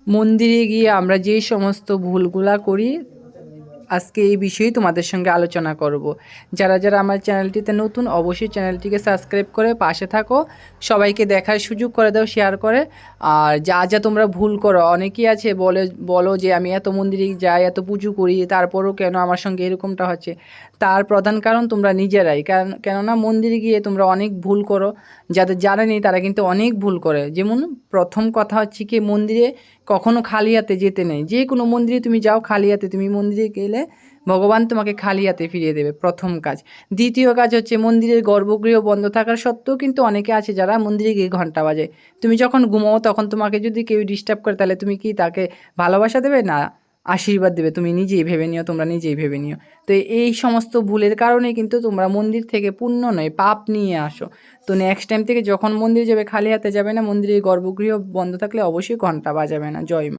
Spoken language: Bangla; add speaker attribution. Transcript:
Speaker 1: মন্দিরে গিয়ে আমরা যেই সমস্ত ভুলগুলা করি আজকে এই বিষয়ে তোমাদের সঙ্গে আলোচনা করব। যারা যারা আমার চ্যানেলটিতে নতুন অবশ্যই চ্যানেলটিকে সাবস্ক্রাইব করে পাশে থাকো, সবাইকে দেখার সুযোগ করে দাও, শেয়ার করে। আর যা যা তোমরা ভুল করো, অনেকেই আছে বলো যে আমি এত মন্দিরে যাই, এত পুজো করি, তারপরও কেন আমার সঙ্গে এরকমটা হচ্ছে। তার প্রধান কারণ তোমরা নিজেরাই। কেননা মন্দিরে গিয়ে তোমরা অনেক ভুল করো, যাদের জানেনি তারা কিন্তু অনেক ভুল করে। যেমন প্রথম কথা হচ্ছে কি, মন্দিরে কখনো খালি হাতে যেতে নেই। যে কোনো মন্দিরে তুমি যাও খালি হাতে, তুমি মন্দিরে গেলে ভগবান তোমাকে খালি হাতে ফিরিয়ে দেবে, প্রথম কাজ। দ্বিতীয় কাজ হচ্ছে, মন্দিরের গর্ভগৃহ বন্ধ থাকার সত্ত্বেও কিন্তু অনেকে আছে যারা মন্দিরে গিয়ে ঘন্টা বাজায়। তুমি যখন ঘুমাও তখন তোমাকে যদি কেউ ডিস্টার্ব করে, তাহলে তুমি কি তাকে ভালোবাসা দেবে না আশীর্বাদ দেবে? তুমি নিজেই ভেবে নিও, তোমরা নিজেই ভেবে নিও। তো এই সমস্ত ভুলের কারণেই কিন্তু তোমরা মন্দির থেকে পুণ্য নয় পাপ নিয়ে আসো। তো নেক্সট টাইম থেকে যখন মন্দিরে যাবে খালি হাতে যাবে না, মন্দিরের গর্ভগৃহ বন্ধ থাকলে অবশ্যই ঘন্টা বাজাবে না। জয় মা।